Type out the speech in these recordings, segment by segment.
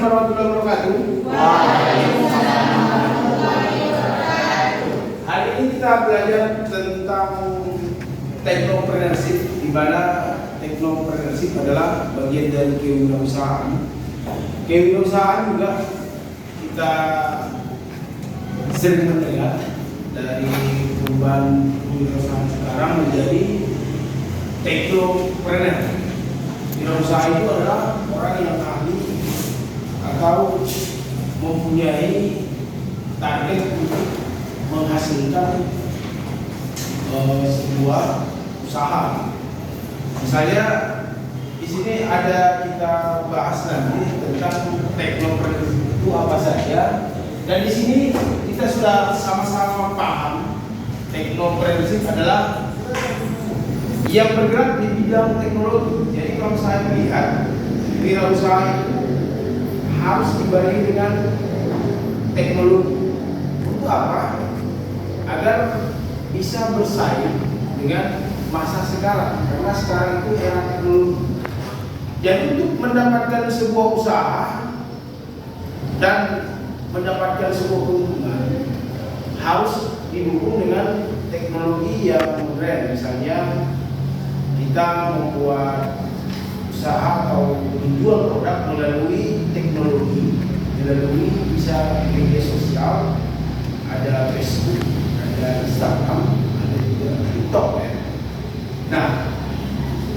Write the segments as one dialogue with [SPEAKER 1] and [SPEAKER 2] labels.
[SPEAKER 1] warahmatullahi wabarakatuh.
[SPEAKER 2] Waalaikumsalam warahmatullahi wabarakatuh.
[SPEAKER 1] Hari ini kita belajar tentang teknopreneurship, di mana teknopreneurship adalah bagian dari kewirausahaan. Kewirausahaan juga kita sering mendengar dari perubahan kewirausahaan sekarang menjadi teknopreneur. Wirausaha itu adalah orang yang ahli atau mempunyai target untuk menghasilkan sebuah usaha. Misalnya di sini ada kita bahas nanti tentang teknopreneurship itu apa saja, dan di sini kita sudah sama-sama paham teknopreneurship adalah yang bergerak di bidang teknologi. Jadi kalau saya melihat wirausaha itu harus dibarengi dengan teknologi. Untuk apa? Agar bisa bersaing dengan masa sekarang. Karena sekarang itu era teknologi. Jadi untuk mendapatkan sebuah usaha dan mendapatkan sebuah keuntungan harus didukung dengan teknologi yang modern. Misalnya kita membuat usaha atau menjual produk melalui teknologi, melalui bisa media sosial, ada Facebook, ada Instagram, ada juga TikTok ya. Nah,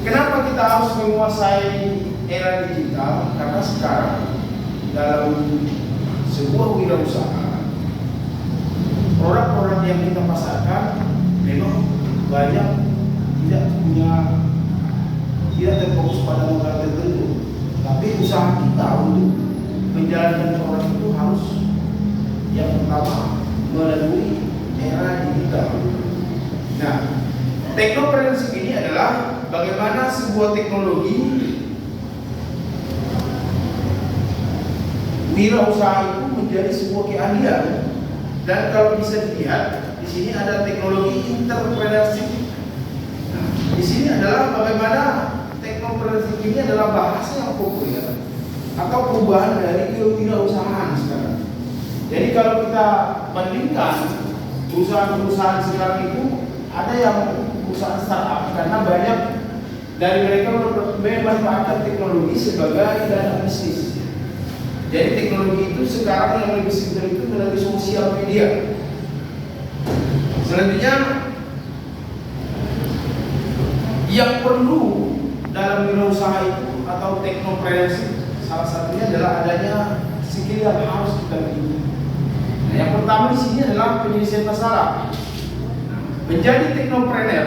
[SPEAKER 1] kenapa kita harus menguasai era digital? Karena sekarang dalam sebuah wirausaha, produk-produk yang kita pasarkan memang banyak tidak terfokus pada modal tertentu, tapi usaha kita untuk menjalankan produk itu harus yang pertama melalui era digital. Nah, teknopreneurship ini adalah bagaimana sebuah teknologi wirausaha itu menjadi sebuah keahlian. Dan kalau bisa dilihat di sini ada teknologi entrepreneurship. Nah, di sini adalah bagaimana teknopreneurship ini adalah bahasa yang populer atau perubahan dari kewirausahaan sekarang. Jadi kalau kita bandingkan perusahaan-perusahaan sekarang itu, ada yang perusahaan startup karena banyak dari mereka memanfaatkan teknologi sebagai dana bisnis. Jadi teknologi itu sekarang yang lebih simpel itu melalui sosial media. Selanjutnya yang perlu dalam wirausaha itu atau teknopreneurship, salah satunya adalah adanya skill yang harus kita miliki. Nah, yang pertama di sini adalah penyelesaian masalah. Menjadi teknopreneur,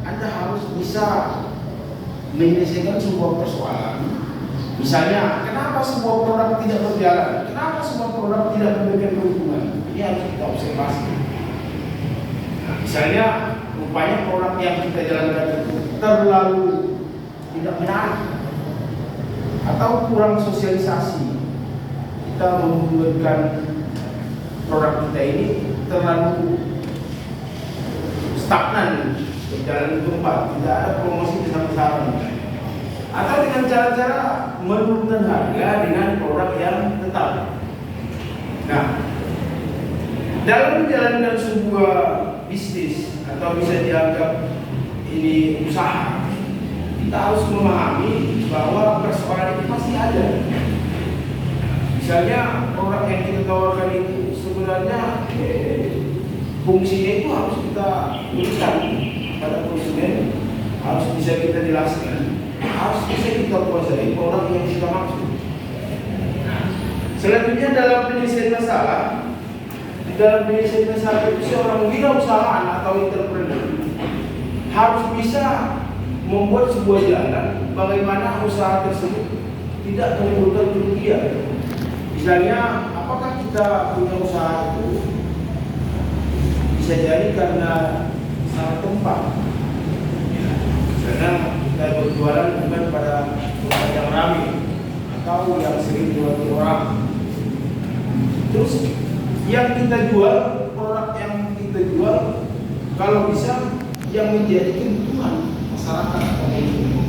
[SPEAKER 1] Anda harus bisa menyelesaikan sebuah persoalan. Misalnya, kenapa sebuah produk tidak berjalan? Kenapa sebuah produk tidak memberikan keuntungan? Ini harus kita observasi. Nah, misalnya, rupanya produk yang kita jalankan itu terlalu tidak menarik atau kurang sosialisasi. Kita membuatkan produk kita ini terlalu stagnan, berjalan di tempat, tidak ada promosi besar-besaran. Atau dengan cara-cara menurunkan harga dengan produk yang tetap. Nah, dalam menjalankan sebuah bisnis atau bisa dianggap ini usaha, kita harus memahami bahwa persoalan itu masih ada. Misalnya produk yang kita tawarkan itu sebenarnya fungsinya itu harus kita berikan pada konsumen, harus bisa kita jelaskan, harus bisa kita kuasai produk yang kita maksud. Selanjutnya dalam penyelesaian masalah, di dalam penyelesaian masalah itu seorang wirausahaan atau entrepreneur harus bisa membuat sebuah jalan bagaimana usaha tersebut tidak menimbulkan kerugian. Misalnya, apakah kita punya usaha itu bisa jadi karena salah tempat, ya, karena kita berjualan bukan pada tempat yang ramai atau yang sering dijual orang. Terus yang kita jual, produk yang kita jual, kalau bisa yang menjadi kebutuhan masyarakat atau konsumen.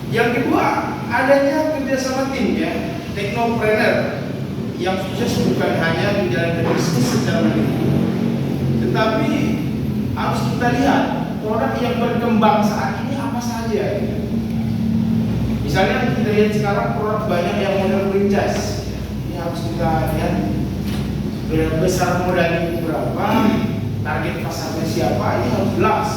[SPEAKER 1] Yang kedua, adanya kerja sama tim ya, teknopreneur yang sukses bukan hanya menjalankan bisnis secara mandiri, tetapi harus kita lihat produk yang berkembang saat ini apa saja. Misalnya kita lihat sekarang produk banyak yang model franchise. Ini harus kita lihat besar modal itu berapa, target pasarnya siapa, ini harus jelas.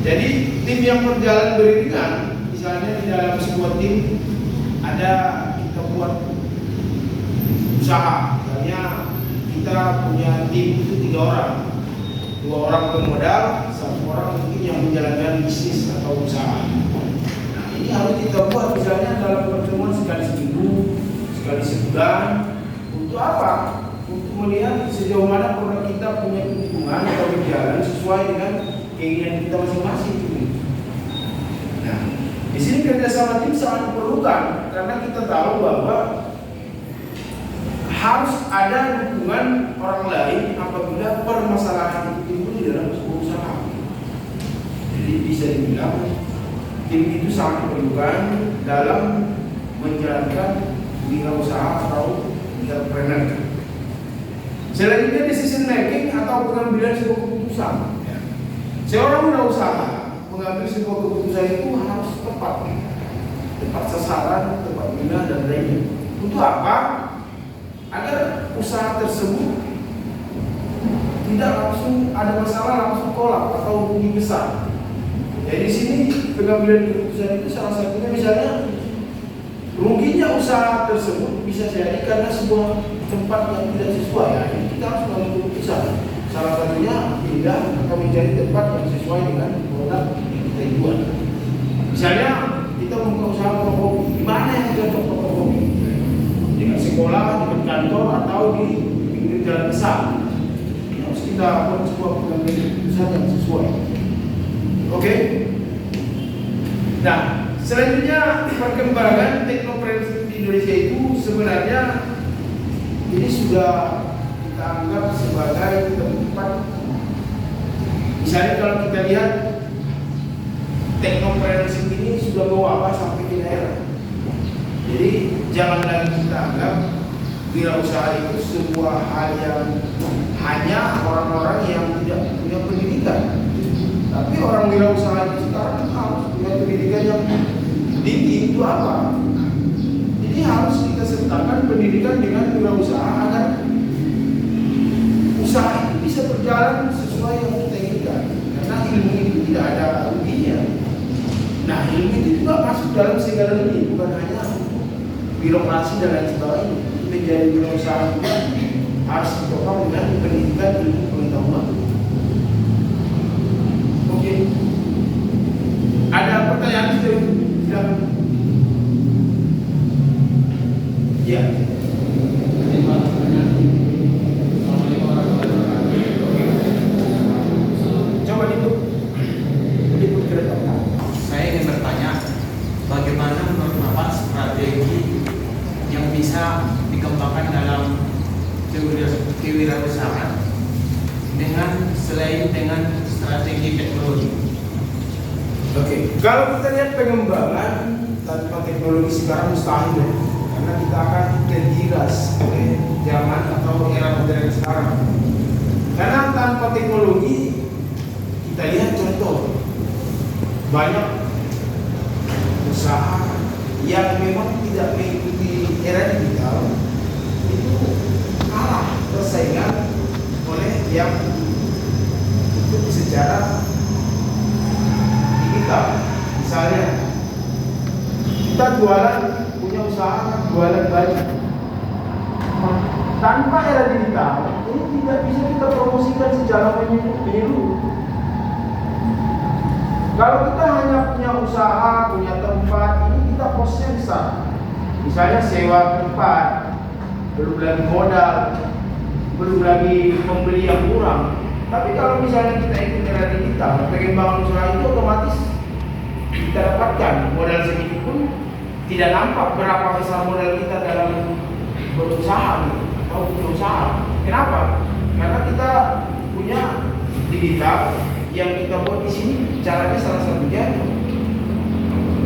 [SPEAKER 1] Jadi tim yang berjalan beriringan, misalnya di dalam sebuah tim ada kita buat usaha, misalnya kita punya tim itu 3 orang, 2 orang pemodal, 1 orang mungkin yang menjalankan bisnis atau usaha. Nah ini harus kita buat misalnya dalam pertemuan sekali seminggu, sekali sebulan. Untuk apa? Untuk melihat sejauh mana produk kita punya keuntungan atau berjalan sesuai dengan keinginan kita masing-masing. Nah, di sini kerjasama tim sangat diperlukan karena kita tahu bahwa harus ada dukungan orang lain apabila permasalahan itu timbul di dalam sebuah usaha. Jadi bisa dibilang tim itu sangat diperlukan dalam menjalankan wirausaha atau entrepreneur. Selanjutnya decision making atau pengambilan sebuah keputusan. Seorang wirausaha mengambil sebuah keputusan itu harus tepat sasaran, tepat guna dan lainnya. Untuk apa? Agar usaha tersebut tidak langsung ada masalah langsung kolap atau rugi besar. Jadi di sini pengambilan keputusan itu salah satunya misalnya ruginya usaha tersebut bisa jadi karena sebuah tempat yang tidak sesuai. Ya, kita harus mengambil keputusan. Salah satunya pindah atau mencari tempat yang sesuai dengan produk yang kita buat. Misalnya kita membuka usaha toko kopi, di mana yang cocok toko kopi? Dengan sekolah, dengan kantor atau di pinggir jalan besar. Harus kita buat sebuah pengambilan keputusan yang sesuai. Oke? Nah, selanjutnya perkembangan teknopreneur di Indonesia itu sebenarnya ini sudah kita anggap sebagai tempat. Misalnya kalau kita lihat teknopreneur ini sudah mewabah sampai ke daerah. Jadi jangan lagi kita anggap wirausaha itu sebuah hal yang hanya orang-orang yang tidak punya pendidikan. Tapi orang wirausaha itu sekarang harus punya pendidikan yang tinggi. Itu apa? Jadi harus kita sertakan pendidikan dengan wirausaha agar usaha itu bisa berjalan sesuai yang kita inginkan. Karena ilmu itu tidak ada ruginya. Nah ilmu itu juga masuk dalam segala lini, bukan hanya birokrasi dan lain sebagainya. Menjadi wirausaha juga harus ditopang dengan pendidikan ilmu pengetahuan. Oke. Ada pertanyaan sudah? Ya. Coba diput kereta.
[SPEAKER 3] Saya ingin bertanya, bagaimana menurut Bapak strategi yang bisa dikembangkan dalam kewirausahaan selain dengan strategi teknologi?
[SPEAKER 1] Oke, kalau kita lihat pengembangan tanpa teknologi sekarang mustahil ya. Karena kita akan tergiras oleh zaman atau era modern sekarang. Karena tanpa teknologi, kita lihat contoh banyak usaha yang memang tidak mengikuti era digital itu kalah persaingan oleh yang itu secara digital. Misalnya kita jualan, punya usaha jualan baju tanpa era digital ini tidak bisa kita promosikan secara menyeluruh. Kalau kita hanya punya usaha, punya tempat, ini kita posnya besar. Misalnya sewa tempat, belum lagi modal, belum lagi pembeli yang kurang. Tapi kalau misalnya kita ikut era digital, pengembangan usaha itu otomatis kita dapatkan modal sedikit pun tidak nampak berapa besar modal kita dalam berusaha atau berusaha. Kenapa? Karena kita punya digital yang kita buat di sini. Caranya salah satunya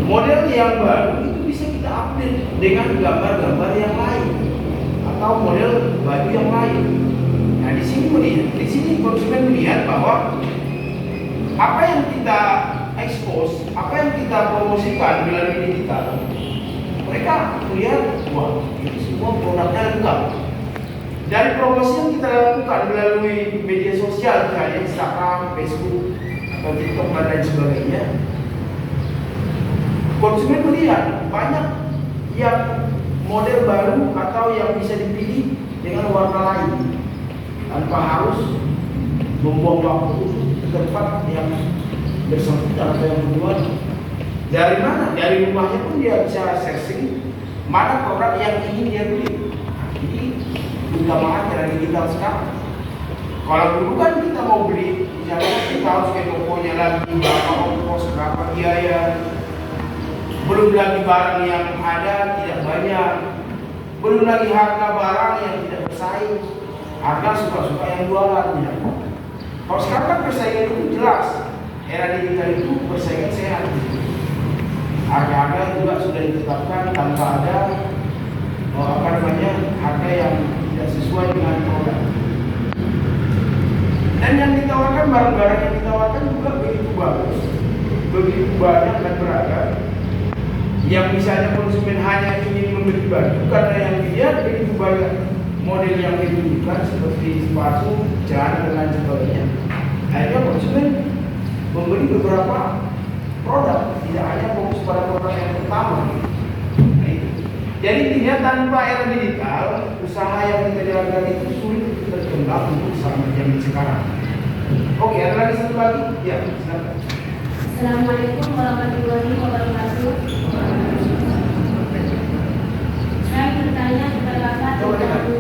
[SPEAKER 1] model yang baru itu bisa kita update dengan gambar-gambar yang lain atau model baju yang lain. Nah, di sini konsumen melihat bahwa apa yang kita expose, apa yang kita promosikan melalui digital, mereka melihat, wah, ini semua produknya lengkap. Dari promosi yang kita lakukan melalui media sosial, misalnya Instagram, Facebook, atau TikTok dan lain sebagainya, konsumen melihat banyak yang model baru atau yang bisa dipilih dengan warna lain tanpa harus membuang waktu ke tempat yang bersangkutan atau yang menjual. Dari mana? Dari rumahnya pun dia bisa searching mana produk yang ingin dia beli. Ini keutamaan era digital sekarang. Kalau dulu kan kita mau beli, misalnya kita harus ke tokonya lagi, berapa ongkos, berapa biaya. Belum lagi barang yang ada tidak banyak, belum lagi harga barang yang tidak bersaing, harga suka-suka yang jualan. Ya. Kalau sekarang kan persaingan itu jelas, era digital itu persaingan sehat. Harga-harga juga sudah ditetapkan tanpa ada harga yang tidak sesuai dengan produk. Dan yang ditawarkan, barang-barang yang ditawarkan juga begitu bagus, begitu banyak dan beragam. Yang misalnya konsumen hanya ingin membeli baju karena yang dilihat begitu banyak model yang ditunjukkan seperti sepatu, celana dan lain sebagainya. Akhirnya konsumen membeli beberapa produk, tidak hanya fokus pada produk yang pertama. Nah, itu. Jadi intinya tanpa era digital, usaha yang kita jalankan itu sulit berkembang untuk sama zaman sekarang. Oke, ada lagi satu lagi? Ya, silakan.
[SPEAKER 2] Assalamualaikum warahmatullahi wabarakatuh. Saya bertanya kepada Bapak tentang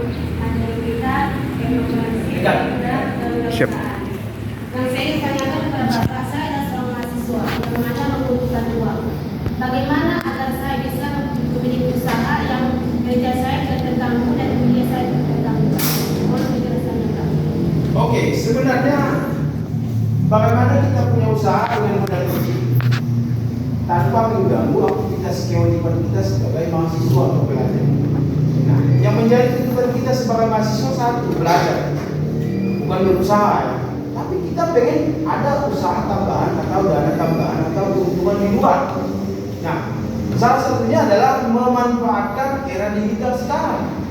[SPEAKER 2] integritas, demokrasi, dan kewirausahaan. Yang saya ingin tanyakan kepada Bapak, saya adalah seorang mahasiswa yang hanya membutuhkan uang. Bagaimana agar saya bisa memiliki usaha yang kerja saya tidak terganggu dan dunia saya tidak terganggu? Mohon penjelasannya, Pak.
[SPEAKER 1] Oke, sebenarnya bagaimana kita punya usaha dengan modal kecil tanpa mengganggu aktivitas kewajiban kita sebagai mahasiswa atau pelajar. Nah, yang menjadi tuntutan kita sebagai mahasiswa satu, belajar, bukan berusaha, ya. Tapi kita pengen ada usaha tambahan atau dana tambahan atau keuntungan di luar. Nah, salah satunya adalah memanfaatkan era digital sekarang,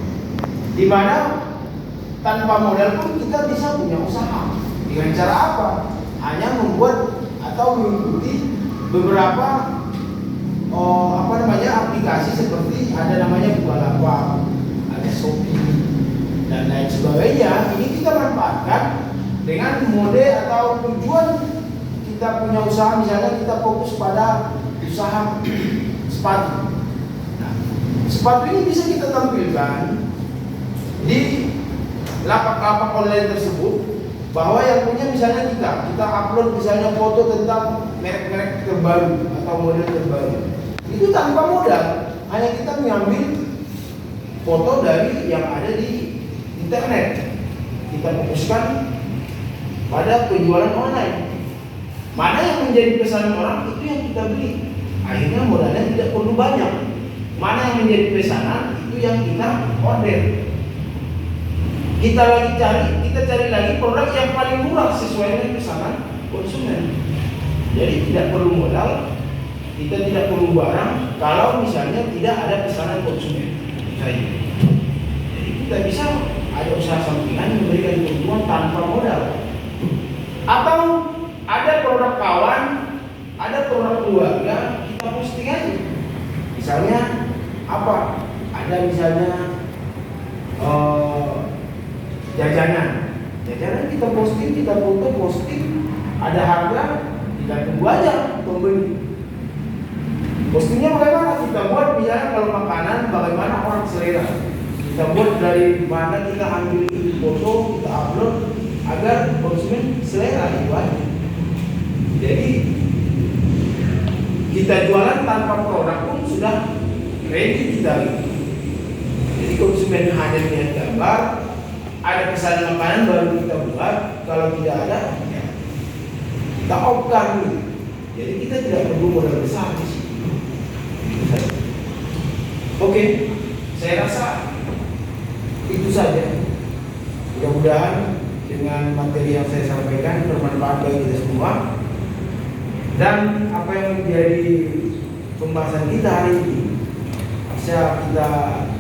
[SPEAKER 1] di mana tanpa modal pun kita bisa punya usaha. Dengan cara apa? Hanya membuat atau mengikuti beberapa aplikasi seperti ada namanya Bukalapak, ada Shopee dan lain sebagainya. Ini kita manfaatkan dengan mode atau tujuan kita punya usaha, misalnya kita fokus pada usaha sepatu. Nah, sepatu ini bisa kita tampilkan di lapak-lapak online tersebut, bahwa yang punya misalnya kita upload misalnya foto tentang merek-merek terbaru atau model terbaru. Itu tanpa modal, hanya kita mengambil foto dari yang ada di internet. Kita fokuskan pada penjualan online. Mana yang menjadi pesanan orang itu yang kita beli. Akhirnya modalnya tidak perlu banyak. Mana yang menjadi pesanan itu yang kita order. Kita cari lagi produk yang paling murah sesuai dengan pesanan konsumen. Jadi tidak perlu modal, kita tidak perlu barang kalau misalnya tidak ada pesanan konsumen. Jadi kita bisa ada usaha sampingan yang memberikan keuntungan tanpa modal. Atau ada produk kawan, ada produk keluarga, kita posting aja. Misalnya apa? Ada misalnya jajanan kita posting, kita foto posting, ada harga, kita tunggu aja pembeli. Postingnya bagaimana? Kita buat misalnya kalau makanan, bagaimana orang selera. Kita buat dari mana kita ambil foto, kita upload agar konsumen selera itu aja. Jadi kita jualan tanpa produk pun sudah ready kita. Jadi konsumen hanya lihat gambar, ada pesanan makanan baru kita buat. Kalau tidak ada, ya, kita off-kan. Jadi kita tidak perlu modal besar di sini. Oke, saya rasa itu saja. Mudah-mudahan dengan materi yang saya sampaikan bermanfaat bagi kita semua. Dan apa yang menjadi pembahasan kita hari ini bisa kita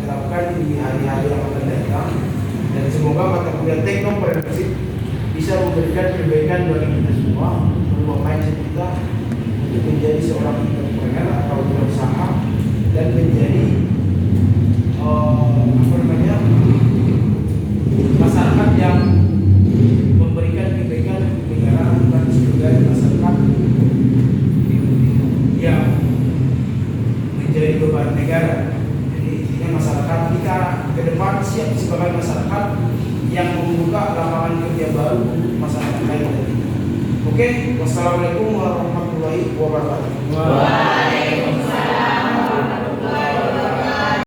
[SPEAKER 1] terapkan di hari-hari yang akan datang. Dan semoga mata kuliah teknopreneurship bisa memberikan perbaikan bagi kita semua, merubah mindset kita untuk menjadi seorang entrepreneur atau pengusaha dan menjadi masyarakat yang memberikan kebaikan negara, bukan sebagai masyarakat yang menjadi beban negara. Jadi intinya masyarakat kita ke depan siap sebagai masyarakat yang membuka lapangan kerja baru untuk masyarakat lain. Oke, wassalamualaikum warahmatullahi wabarakatuh.